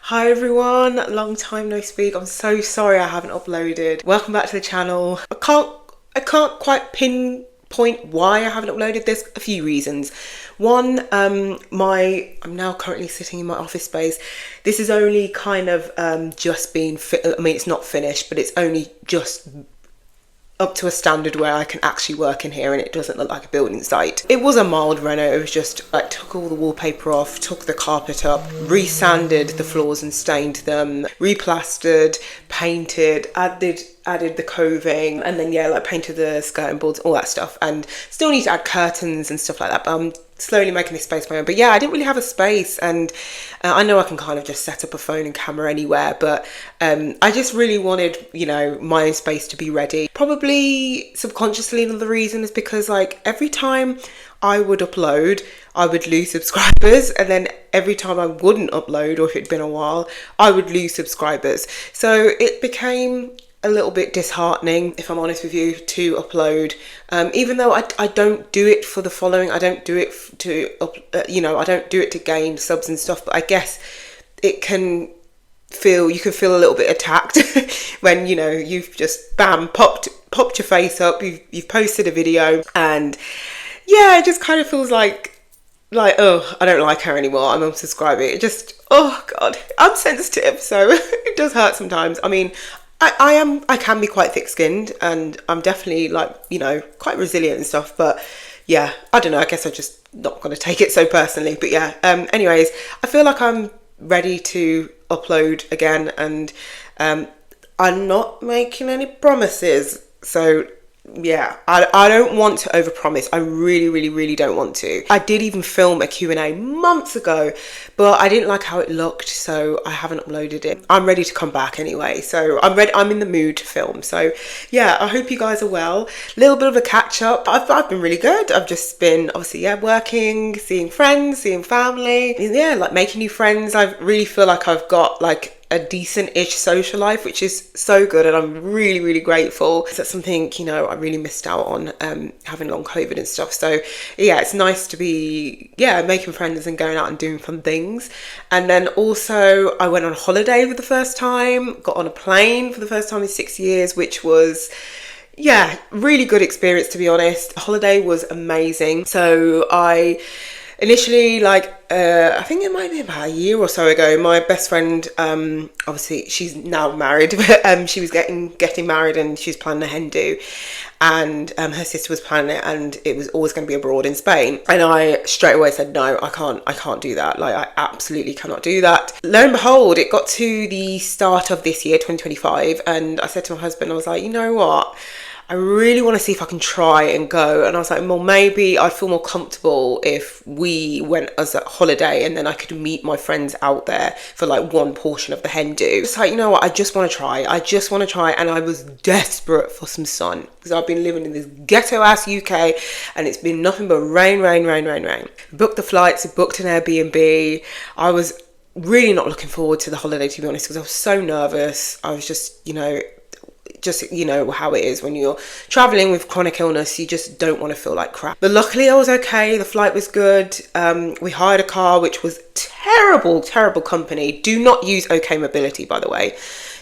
Hi everyone, long time no speak. I'm so sorry I haven't uploaded. Welcome back to the channel. I can't quite pinpoint why I haven't uploaded this. A few reasons. One, I'm now currently sitting in my office space. This is only kind of just been I mean, it's not finished, but it's only just up to a standard where I can actually work in here and it doesn't look like a building site. It was a mild reno. It was just like took all the wallpaper off, took the carpet up, resanded the floors and stained them, replastered, painted, added the coving, and then like painted the skirting boards, all that stuff, and still need to add curtains and stuff like that, but I'm slowly making this space my own. But yeah, I didn't really have a space, and I know I can kind of just set up a phone and camera anywhere, but I just really wanted, my own space to be ready. Probably subconsciously another reason is because like every time I would upload, I would lose subscribers, and then every time I wouldn't upload, or if it'd been a while, I would lose subscribers. So it became a little bit disheartening, if I'm honest with you, to upload, even though I don't do it for the following. I don't do it I don't do it to gain subs and stuff, but I guess you can feel a little bit attacked when you've just popped your face up, you've posted a video, and yeah, it just kind of feels like oh, I don't like her anymore, I'm unsubscribing. It just, oh god, I'm sensitive, so it does hurt sometimes. I mean, I can be quite thick-skinned, and I'm definitely quite resilient and stuff, but yeah, I don't know, I guess I'm just not going to take it so personally. But yeah, anyways, I feel like I'm ready to upload again, and I'm not making any promises, so yeah, I don't want to overpromise. I really don't want to. I did even film a Q&A months ago, but I didn't like how it looked, so I haven't uploaded it. I'm ready to come back anyway, so I'm in the mood to film. So yeah, I hope you guys are well. A little bit of a catch up. I've been really good. I've just been obviously working, seeing friends, seeing family, like making new friends. I really feel like I've got like a decent-ish social life, which is so good, and I'm really grateful. That's something I really missed out on, having long COVID and stuff. So yeah, it's nice to be making friends and going out and doing fun things. And then also I went on holiday for the first time, got on a plane for the first time in 6 years, which was really good experience, to be honest. The holiday was amazing. So I initially, I think it might be about a year or so ago, my best friend, obviously she's now married, but she was getting married, and she was planning a hen do, and her sister was planning it, and it was always going to be abroad in Spain. And I straight away said, no, I can't do that. I absolutely cannot do that. Lo and behold, it got to the start of this year, 2025, and I said to my husband, I was like, you know what? I really want to see if I can try and go. And I was like, well, maybe I'd feel more comfortable if we went as a holiday, and then I could meet my friends out there for like one portion of the hen do. It's like, you know what, I just want to try. And I was desperate for some sun, because I've been living in this ghetto ass UK, and it's been nothing but rain. Booked the flights, booked an Airbnb. I was really not looking forward to the holiday, to be honest, because I was so nervous. I was just how it is when you're traveling with chronic illness, you just don't want to feel like crap. But luckily I was okay. The flight was good. We hired a car, which was terrible company. Do not use OK Mobility, by the way.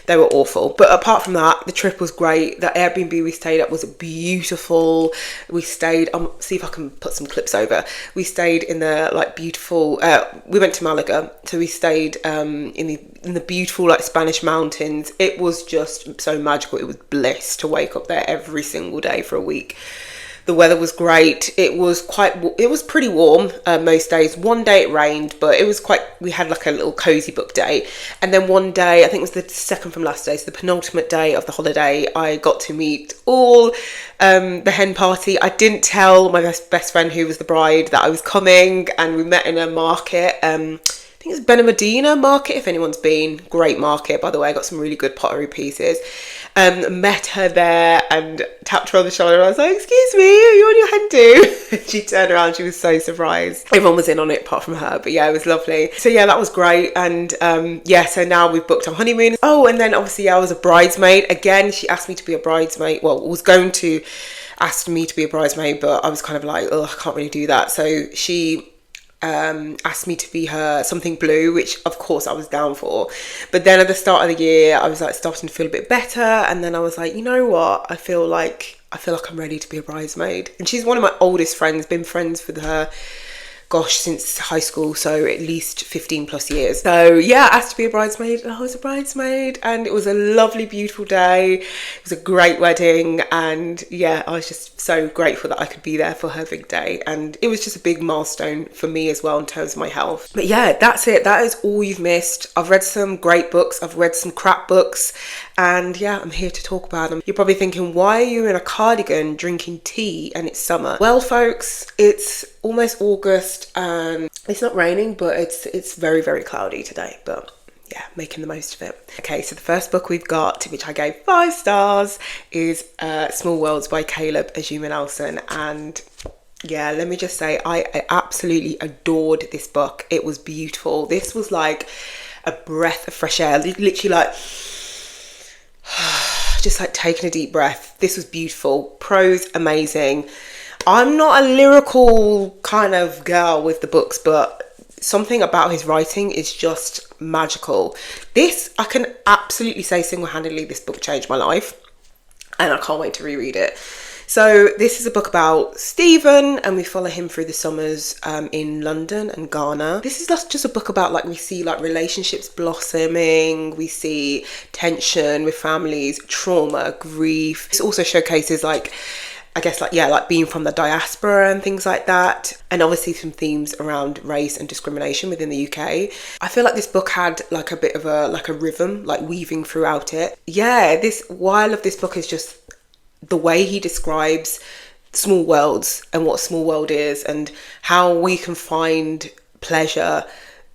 They were awful. But apart from that, the trip was great. The Airbnb we stayed at was beautiful. We stayed, see if I can put some clips over. We stayed in the beautiful, we went to Malaga. So we stayed in the beautiful beautiful Spanish mountains. It was just so magical. It was bliss to wake up there every single day for a week. The weather was great. It was pretty warm most days. One day it rained, but we had like a little cozy book day. And then one day, I think it was the second from last day, so the penultimate day of the holiday, I got to meet all the hen party. I didn't tell my best friend, who was the bride, that I was coming, and we met in a market. I think it's Benamedina market, if anyone's been. Great market, by the way. I got some really good pottery pieces. Met her there and tapped her on the shoulder, and I was like, excuse me, are you on your hen do? She turned around, she was so surprised. Everyone was in on it apart from her, but yeah, it was lovely. So yeah, that was great. And so now we've booked our honeymoon. Oh, and then obviously I was a bridesmaid. Again, she asked me to be a bridesmaid. Well, was going to ask me to be a bridesmaid, but I was kind of like, oh, I can't really do that. So she asked me to be her something blue, which of course I was down for. But then at the start of the year, I was like starting to feel a bit better, and then I was like, you know what, I feel like I'm ready to be a bridesmaid. And she's one of my oldest friends, been friends with her, gosh, since high school, so at least 15 plus years. So yeah, asked to be a bridesmaid, and I was a bridesmaid, and it was a lovely, beautiful day. It was a great wedding, and yeah, I was just so grateful that I could be there for her big day, and it was just a big milestone for me as well in terms of my health. But yeah, that's it. That is all you've missed. I've read some great books, I've read some crap books, and yeah, I'm here to talk about them. You're probably thinking, why are you in a cardigan drinking tea and it's summer? Well, folks, it's almost August and it's not raining, but it's very, very cloudy today, but yeah, making the most of it. Okay, so the first book we've got, which I gave 5 stars, is Small Worlds by Caleb Ajuman Nelson. And yeah, let me just say, I absolutely adored this book. It was beautiful. This was like a breath of fresh air, literally like just like taking a deep breath. This was beautiful. Prose amazing. I'm not a lyrical kind of girl with the books, but something about his writing is just magical. This, I can absolutely say single-handedly, this book changed my life, and I can't wait to reread it. So this is a book about Stephen, and we follow him through the summers in London and Ghana. This is just a book about, like, we see like relationships blossoming, we see tension with families, trauma, grief. This also showcases like, I guess, like, yeah, like being from the diaspora and things like that, and obviously some themes around race and discrimination within the UK. I feel like this book had like a bit of a rhythm, like weaving throughout it. Yeah, what I love this book is just the way he describes small worlds and what a small world is, and how we can find pleasure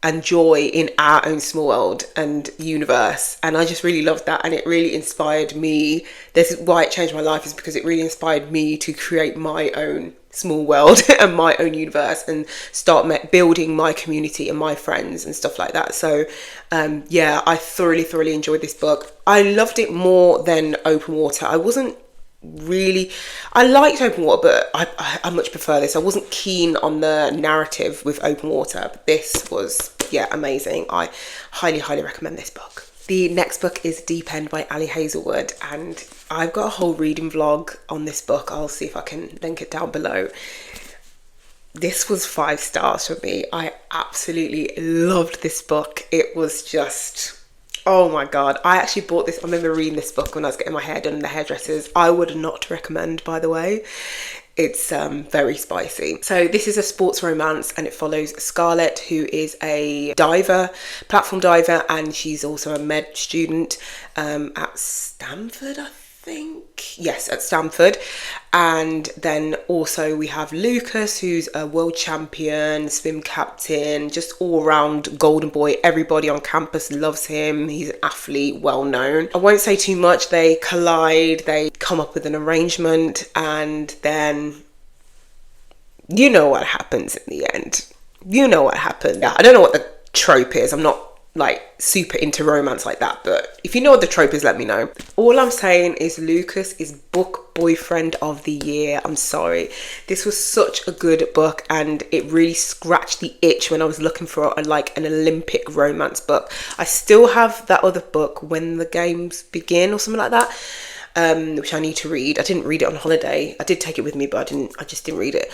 and joy in our own small world and universe. And I just really loved that, and it really inspired me. This is why it changed my life, is because it really inspired me to create my own small world and my own universe, and start building my community and my friends and stuff like that. So yeah, I thoroughly enjoyed this book. I loved it more than Open Water. I liked Open Water, but I much prefer this. I wasn't keen on the narrative with Open Water, but this was, yeah, amazing. I highly recommend this book. The next book is Deep End by Ali Hazelwood, and I've got a whole reading vlog on this book. I'll see if I can link it down below. This was 5 stars for me. I absolutely loved this book. It was just, oh my god, I actually bought this. I remember reading this book when I was getting my hair done in the hairdressers. I would not recommend, by the way. It's very spicy. So this is a sports romance, and it follows Scarlett, who is a diver, platform diver, and she's also a med student at Stanford, I think. Yes, at Stanford. And then also we have Lucas, who's a world champion, swim captain, just all round golden boy. Everybody on campus loves him. He's an athlete, well known. I won't say too much. They collide, they come up with an arrangement, and then you know what happens in the end. You know what happened. Yeah, I don't know what the trope is. I'm not like super into romance like that, but if you know what the trope is, let me know. All I'm saying is Lucas is book boyfriend of the year. I'm sorry, this was such a good book, and it really scratched the itch when I was looking for like an Olympic romance book. I still have that other book, When the Games Begin, or something like that, which I need to read. I didn't read it on holiday. I did take it with me, but I just didn't read it.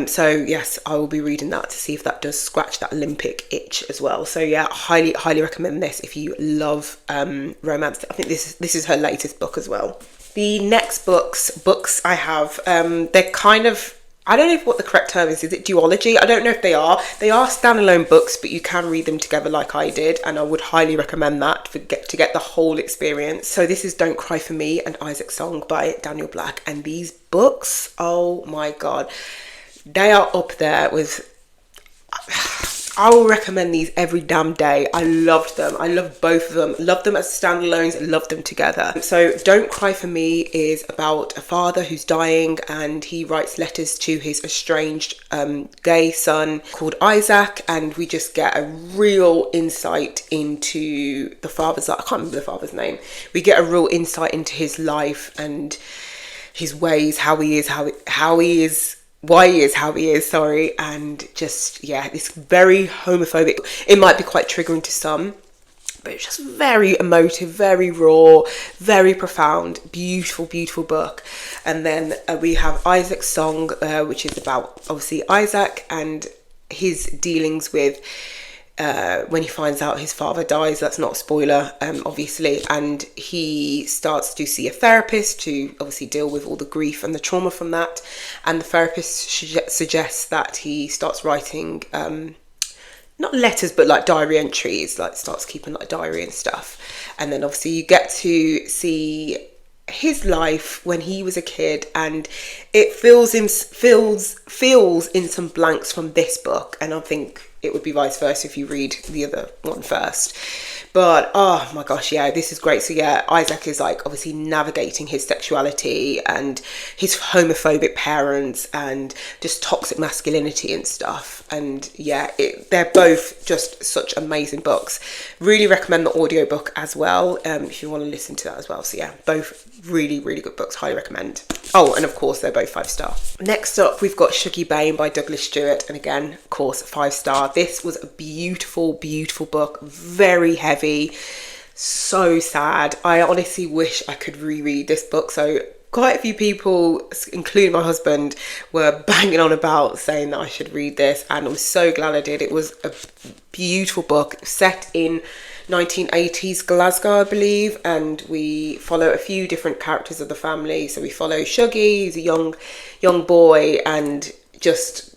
So yes, I will be reading that to see if that does scratch that Olympic itch as well. So yeah, highly recommend this if you love romance. I think this is her latest book as well. The next books I have, they're kind of, I don't know what the correct term is. Is it duology? I don't know if they are. They are standalone books, but you can read them together like I did, and I would highly recommend that to get the whole experience. So this is Don't Cry For Me and Isaac's Song by Daniel Black, and these books, oh my god, they are up there with, I will recommend these every damn day. I loved them. I loved both of them. Loved them as standalones, loved them together. So Don't Cry For Me is about a father who's dying, and he writes letters to his estranged gay son called Isaac, and we just get a real insight into the father's life. I can't remember the father's name. We get a real insight into his life and his ways, how he is why he is how he is, sorry, and just, yeah, it's very homophobic. It might be quite triggering to some, but it's just very emotive, very raw, very profound, beautiful, beautiful book. And then we have Isaac's Song, which is about, obviously, Isaac and his dealings with when he finds out his father dies. That's not a spoiler, obviously, and he starts to see a therapist to obviously deal with all the grief and the trauma from that, and the therapist suggests that he starts writing not letters but like diary entries, like starts keeping like a diary and stuff. And then obviously you get to see his life when he was a kid, and it fills in some blanks from this book, and I think it would be vice versa if you read the other one first. But oh my gosh, yeah, this is great. So yeah, Isaac is like obviously navigating his sexuality and his homophobic parents and just toxic masculinity and stuff. And yeah, they're both just such amazing books. Really recommend the audiobook as well, if you want to listen to that as well. So yeah, both really, really good books. Highly recommend. Oh, and of course they're both 5-star. Next up, we've got Shuggie Bain by Douglas Stewart, and again, of course, 5-star. This was a beautiful, beautiful book. Very heavy, so sad. I honestly wish I could reread this book. So quite a few people, including my husband, were banging on about saying that I should read this, and I'm so glad I did. It was a beautiful book set in 1980s Glasgow, I believe, and we follow a few different characters of the family. So we follow Shuggie, he's a young boy and just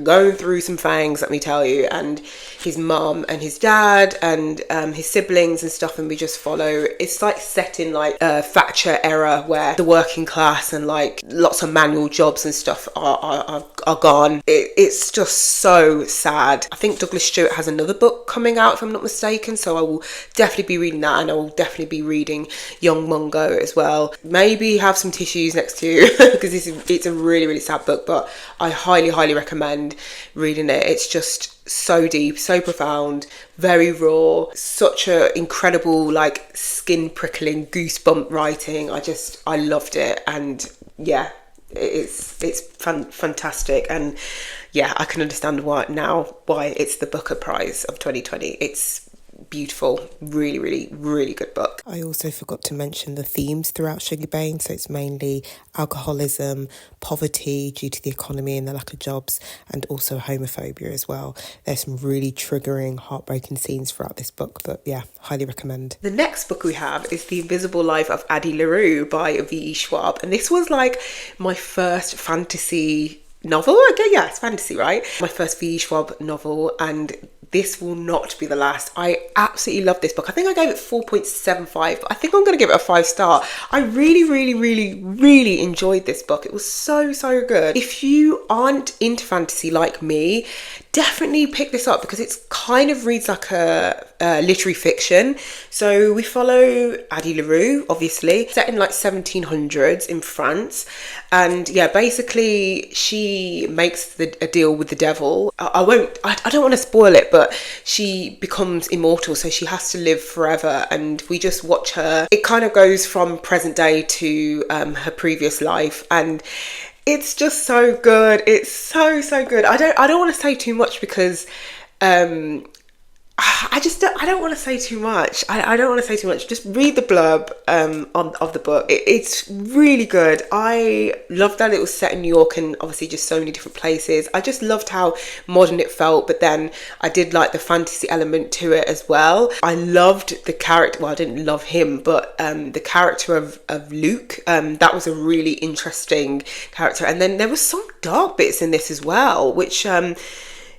going through some things, let me tell you, and his mum and his dad and his siblings and stuff, and we just follow. It's like set in like a Thatcher era where the working class and like lots of manual jobs and stuff are gone. It's just so sad. I think Douglas Stewart has another book coming out, if I'm not mistaken, so I will definitely be reading that, and I will definitely be reading Young Mungo as well. Maybe have some tissues next to you because it's a really, really sad book, but I highly recommend reading it. It's just so deep, so profound, very raw, such a incredible, like, skin prickling, goosebump writing. I loved it, and yeah, it's fantastic. And yeah, I can understand why it's the Booker Prize of 2020. It's beautiful, really, really, really good book. I also forgot to mention the themes throughout Shuggie Bain. So it's mainly alcoholism, poverty due to the economy and the lack of jobs, and also homophobia as well. There's some really triggering, heartbreaking scenes throughout this book, but yeah, highly recommend. The next book we have is The Invisible Life of Addie LaRue by V.E. Schwab, and this was like my first fantasy novel. Okay, yeah, it's fantasy, right? My first V.E. Schwab novel, and this will not be the last. I absolutely love this book. I think I gave it 4.75, but I think I'm going to give it a 5-star. I really, really, really, really enjoyed this book. It was so, so good. If you aren't into fantasy like me, definitely pick this up because it's kind of reads like a literary fiction. So we follow Addie LaRue, obviously, set in like 1700s in France. And yeah, basically she makes a deal with the devil. I don't want to spoil it, but she becomes immortal, so she has to live forever, and we just watch her. It kind of goes from present day to her previous life, and it's just so good. It's so, so good. I don't want to say too much because I don't want to say too much. I don't want to say too much. Just read the blurb of the book. It's really good. I loved that it was set in New York and obviously just so many different places. I just loved how modern it felt, but then I did like the fantasy element to it as well. I loved the character. Well, I didn't love him, but the character of Luke, that was a really interesting character. And then there was some dark bits in this as well, which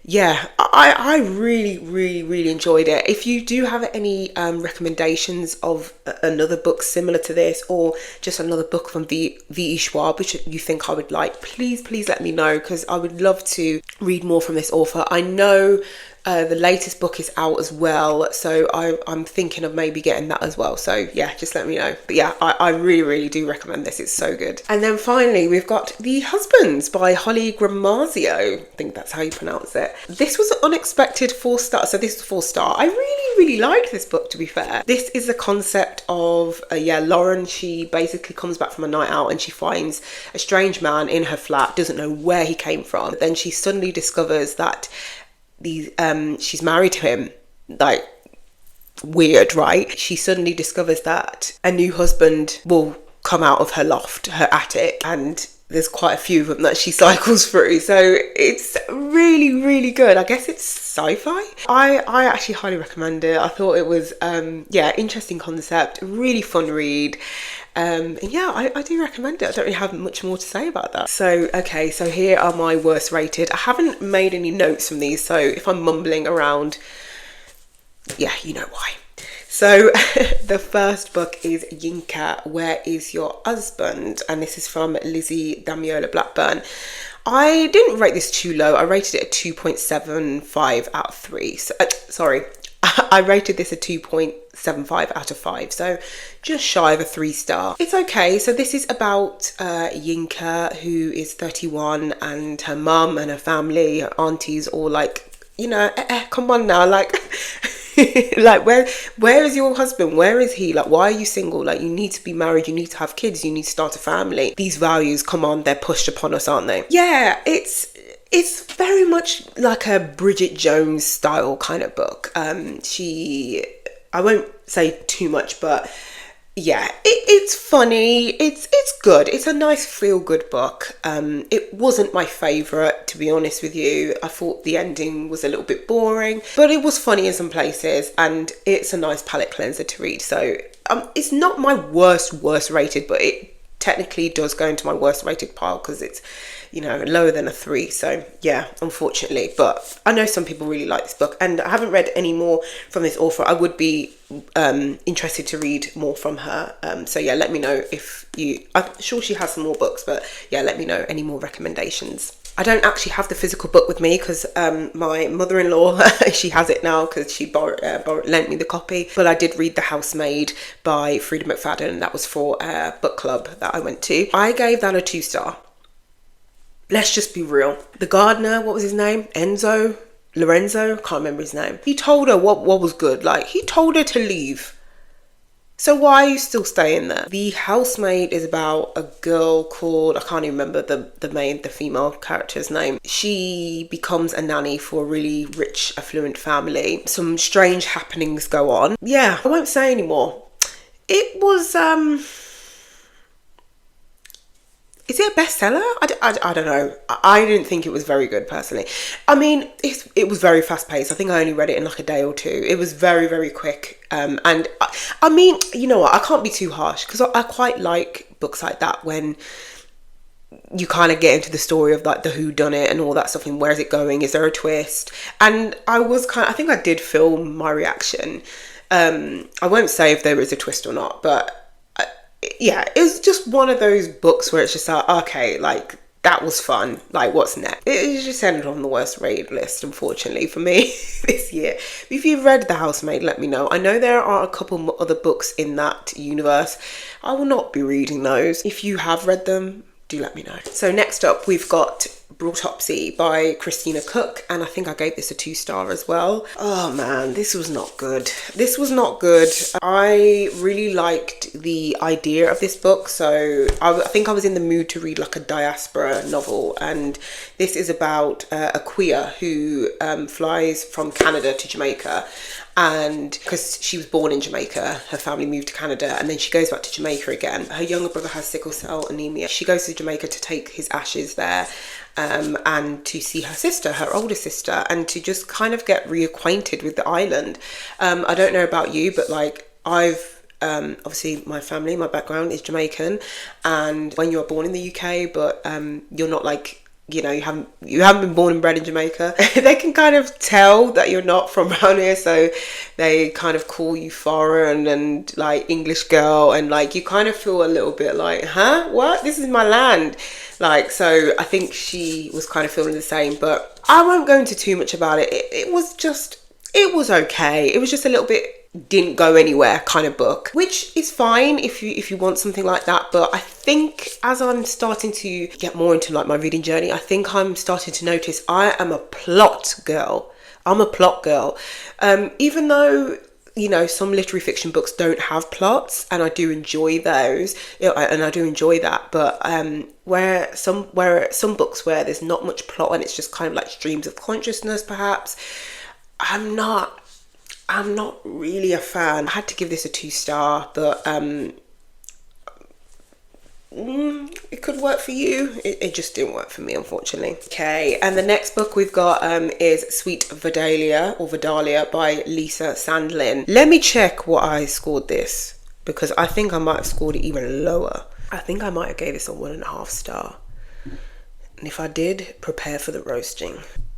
yeah, I really, really, really enjoyed it. If you do have any recommendations of another book similar to this, or just another book from V.E. Schwab which you think I would like, please let me know, because I would love to read more from this author. I know The latest book is out as well, so I'm thinking of maybe getting that as well. So yeah, just let me know. But yeah, I really, really do recommend this. It's so good. And then finally, we've got The Husbands by Holly Gramazio. I think that's how you pronounce it. This was an unexpected 4-star. So this is 4-star. I really, really liked this book, to be fair. This is the concept of, Lauren, she basically comes back from a night out and she finds a strange man in her flat, doesn't know where he came from. But then she suddenly discovers that she's married to him. Like, weird, right? She suddenly discovers that a new husband will come out of her loft, her attic, and there's quite a few of them that she cycles through. So it's really, really good. I guess it's sci-fi. I actually highly recommend it. I thought it was interesting concept, really fun read. And yeah, I do recommend it. I don't really have much more to say about that. So, okay, so here are my worst rated. I haven't made any notes from these, so if I'm mumbling around, yeah, you know why. So the first book is Yinka, Where Is Your Husband? And this is from Lizzie Damiola Blackburn. I didn't rate this too low. I rated it a 2.75 out of 3. So, I rated this a 2.75 out of 5, so just shy of a 3-star. It's okay. So this is about Yinka, who is 31, and her mum and her family, her aunties, all like, come on now, like, like, where is your husband? Where is he? Like, why are you single? Like, you need to be married, you need to have kids, you need to start a family. These values, come on, they're pushed upon us, aren't they? Yeah, it's very much like a Bridget Jones style kind of book. I won't say too much, but yeah, it's funny. It's good. It's a nice feel-good book. It wasn't my favourite, to be honest with you. I thought the ending was a little bit boring, but it was funny in some places, and it's a nice palate cleanser to read. So it's not my worst rated, but it technically does go into my worst rated pile because it's, lower than a 3. So yeah, unfortunately, but I know some people really like this book, and I haven't read any more from this author. I would be interested to read more from her. So yeah, let me know if I'm sure she has some more books, but yeah, let me know any more recommendations. I don't actually have the physical book with me because my mother-in-law, she has it now because she lent me the copy. But I did read The Housemaid by Frida McFadden, and that was for a book club that I went to. I gave that a 2-star. Let's just be real. The gardener, what was his name? Lorenzo? Can't remember his name. He told her what was good. Like, he told her to leave. So why are you still staying there? The Housemaid is about a girl called, I can't even remember the female character's name. She becomes a nanny for a really rich, affluent family. Some strange happenings go on. Yeah, I won't say anymore. It was, is it a bestseller? I don't know. I didn't think it was very good, personally. I mean, it was very fast paced. I think I only read it in like a day or two. It was very, very quick. And I mean, you know what? I can't be too harsh because I quite like books like that when you kind of get into the story of like the whodunit and all that stuff, and where's it going? Is there a twist? And I think I did film my reaction. I won't say if there is a twist or not, but yeah, it was just one of those books where it's just like, okay, like, that was fun. Like, what's next? It just ended on the worst rated list, unfortunately, for me this year. If you've read The Housemaid, let me know. I know there are a couple other books in that universe. I will not be reading those. If you have read them, do let me know. So next up, we've got Brautopsy by Christina Cook, and I think I gave this a 2-star as well. Oh man, this was not good. This was not good. I really liked the idea of this book, so I think I was in the mood to read like a diaspora novel, and this is about a queer who flies from Canada to Jamaica. And because she was born in Jamaica, her family moved to Canada, and then she goes back to Jamaica again. Her younger brother has sickle cell anemia. She goes to Jamaica to take his ashes there, and to see her sister, her older sister, and to just kind of get reacquainted with the island. I don't know about you, but like obviously my family, my background is Jamaican, and when you're born in the UK, but you're not like, you haven't been born and bred in Jamaica, they can kind of tell that you're not from around here, so they kind of call you foreign and like English girl, and like you kind of feel a little bit like, huh, what, this is my land. Like, so I think she was kind of feeling the same, but I won't go into too much about it. It was okay. It was just a little bit didn't go anywhere kind of book, which is fine if you want something like that. But I think as I'm starting to get more into like my reading journey, I think I'm starting to notice I am a plot girl. I'm a plot girl. Even though, you know, some literary fiction books don't have plots, and I do enjoy those, and I do enjoy that. But where some books where there's not much plot and it's just kind of like streams of consciousness, perhaps, I'm not really a fan. I had to give this a 2-star, but it could work for you. It just didn't work for me, unfortunately. Okay, and the next book we've got is Sweet Vidalia or Vidalia by Lisa Sandlin. Let me check what I scored this, because I think I might have scored it even lower. I think I might have gave this a 1.5 star. And if I did, prepare for the roasting.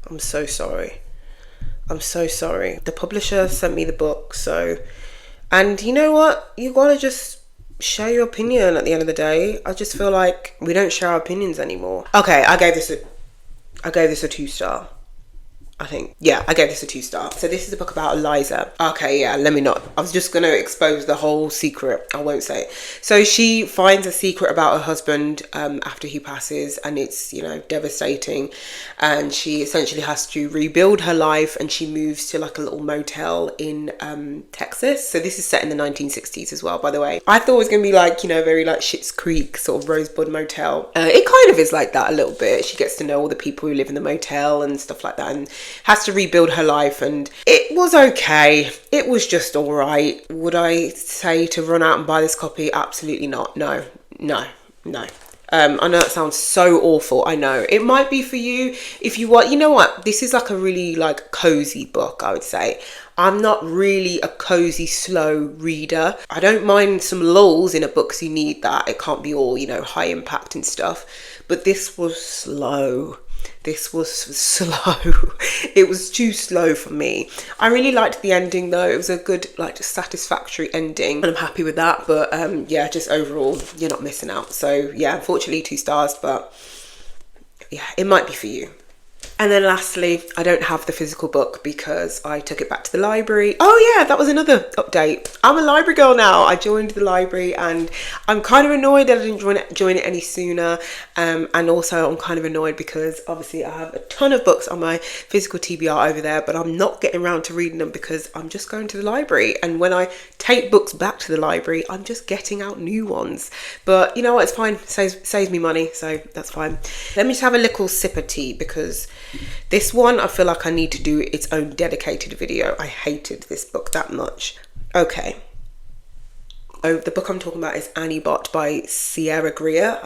I'm so sorry. I'm so sorry. The publisher sent me the book, so, and you know what? You gotta just share your opinion at the end of the day. I just feel like we don't share our opinions anymore. Okay, I gave this a 2-star. I think, yeah, I gave this a 2-star. So this is a book about Eliza. Okay, yeah, let me not. I was just going to expose the whole secret. I won't say it. So she finds a secret about her husband after he passes, and it's, you know, devastating. And she essentially has to rebuild her life, and she moves to like a little motel in Texas. So this is set in the 1960s as well, by the way. I thought it was going to be like, you know, very like Schitt's Creek sort of Rosebud Motel. It kind of is like that a little bit. She gets to know all the people who live in the motel and stuff like that, and has to rebuild her life. And it was okay. It was just all right. Would I say to run out and buy this copy? Absolutely not. No. I know that sounds so awful. I know it might be for you if you want. You know what? This is like a really like cozy book, I would say. I'm not really a cozy, slow reader. I don't mind some lulls in a book, because you need that. It can't be all, you know, high impact and stuff. But this was slow. This was slow. It was too slow for me. I really liked the ending though. It was a good, like, satisfactory ending, and I'm happy with that. But yeah, just overall, you're not missing out. So yeah, unfortunately 2 stars, but yeah, it might be for you. And then lastly, I don't have the physical book because I took it back to the library. Oh yeah, that was another update. I'm a library girl now. I joined the library, and I'm kind of annoyed that I didn't join it any sooner. And also I'm kind of annoyed because obviously I have a ton of books on my physical TBR over there, but I'm not getting around to reading them because I'm just going to the library. And when I take books back to the library, I'm just getting out new ones. But you know what, it's fine. Saves me money, so that's fine. Let me just have a little sip of tea, because this one I feel like I need to do its own dedicated video. I hated this book that much. Okay. Oh, the book I'm talking about is Annie Bot by Sierra Greer.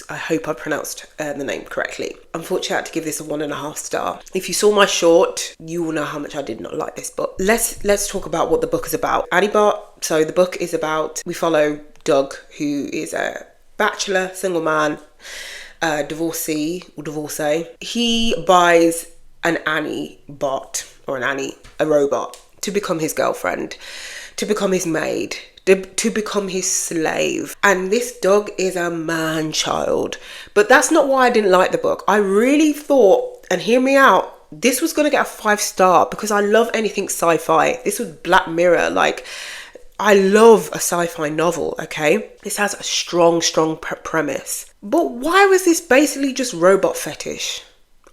I hope I pronounced the name correctly. Unfortunately, I had to give this a 1.5 star. If you saw my short, you will know how much I did not like this book. Let's talk about what the book is about. Annie Bot. So the book is about, we follow Doug, who is a bachelor, single man, divorcee. He buys an Annie bot, or a robot, to become his girlfriend, to become his maid, to become his slave. And this Doug is a man child. But that's not why I didn't like the book. I really thought, and hear me out, this was going to get a 5 star because I love anything sci-fi. This was Black Mirror. Like, I love a sci-fi novel, okay? This has a strong premise. But why was this basically just robot fetish?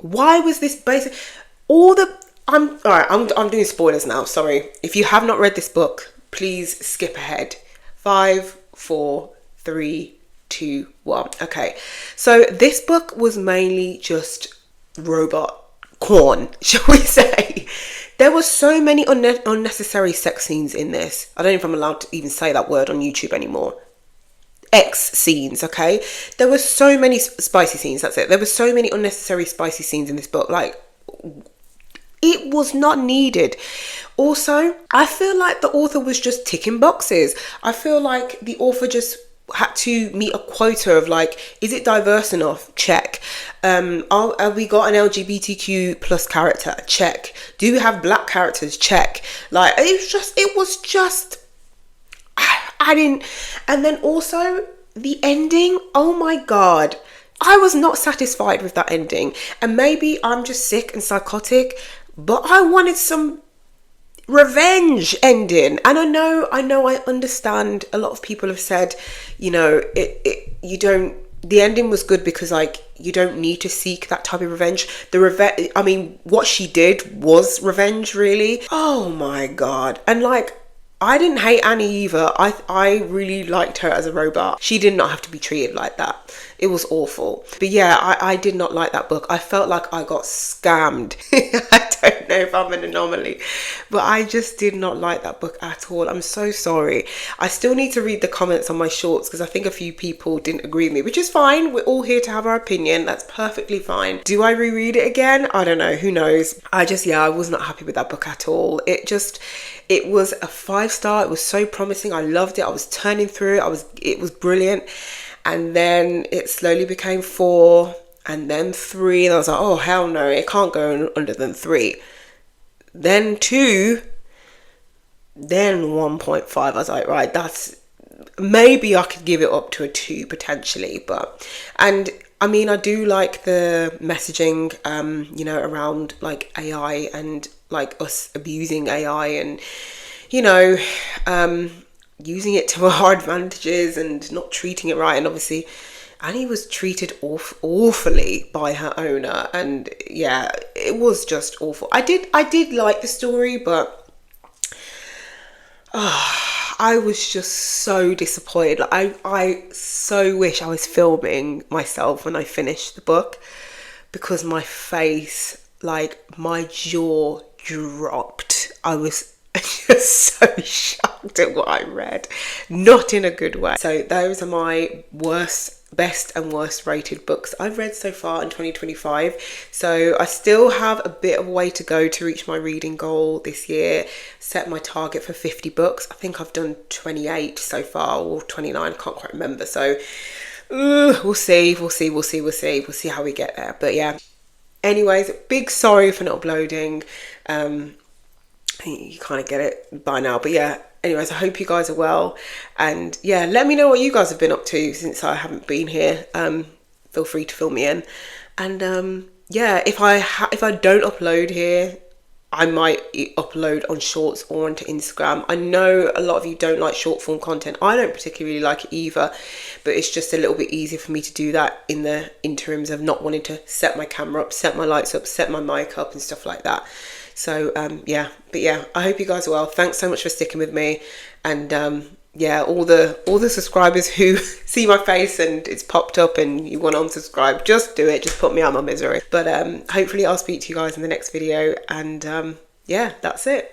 Why was this basic? I'm doing spoilers now, sorry. If you have not read this book, please skip ahead. 5, 4, 3, 2, 1. Okay. So this book was mainly just robot corn, shall we say. There were so many unnecessary sex scenes in this. I don't know if I'm allowed to even say that word on YouTube anymore. X scenes, okay? There were so many spicy scenes, that's it. There were so many unnecessary spicy scenes in this book. Like, it was not needed. Also, I feel like the author was just ticking boxes. I feel like the author just had to meet a quota of, like, is it diverse enough? Check. Have we got an LGBTQ plus character? Check. Do we have black characters? Check. Like, it was just I didn't. And then also the ending, oh my god, I was not satisfied with that ending. And maybe I'm just sick and psychotic, but I wanted some revenge ending. And I understand a lot of people have said, you know, you don't, the ending was good because like you don't need to seek that type of revenge. I mean, what she did was revenge, really. Oh my god. And like, I didn't hate Annie either. I really liked her as a robot. She did not have to be treated like that. It was awful. But yeah, I did not like that book. I felt like I got scammed. I don't know if I'm an anomaly, but I just did not like that book at all. I'm so sorry. I still need to read the comments on my shorts because I think a few people didn't agree with me, which is fine. We're all here to have our opinion. That's perfectly fine. Do I reread it again? I don't know. Who knows? I was not happy with that book at all. It was a 5-star. It was so promising. I loved it. I was turning through it. It was brilliant. And then it slowly became 4 and then 3. And I was like, oh, hell no, it can't go under than 3. Then 2, then 1.5. I was like, right, maybe I could give it up to a 2 potentially. And I mean, I do like the messaging, you know, around like AI and like us abusing AI and, you know, using it to our advantages and not treating it right. And obviously Annie was treated awfully by her owner, and yeah, it was just awful. I did like the story, but I was just so disappointed. Like, I so wish I was filming myself when I finished the book, because my face, like my jaw dropped. I was just so shocked at what I read, not in a good way. So those are my best and worst rated books I've read so far in 2025. So I still have a bit of a way to go to reach my reading goal this year. Set my target for 50 books. I think I've done 28 so far, or 29, I can't quite remember. So we'll see how we get there. But yeah, anyways, big sorry for not uploading. You kind of get it by now, but yeah, anyways, I hope you guys are well, and yeah, let me know what you guys have been up to since I haven't been here. Feel free to fill me in, and yeah, if I don't upload here, I might upload on shorts or onto Instagram. I know a lot of you don't like short form content. I don't particularly like it either, but it's just a little bit easier for me to do that in the interims of not wanting to set my camera up, set my lights up, set my mic up and stuff like that. So yeah, but yeah, I hope you guys are well. Thanks so much for sticking with me, and yeah, all the subscribers who see my face and it's popped up and you want to unsubscribe, just do it. Just put me out of my misery. But hopefully I'll speak to you guys in the next video, and yeah, that's it.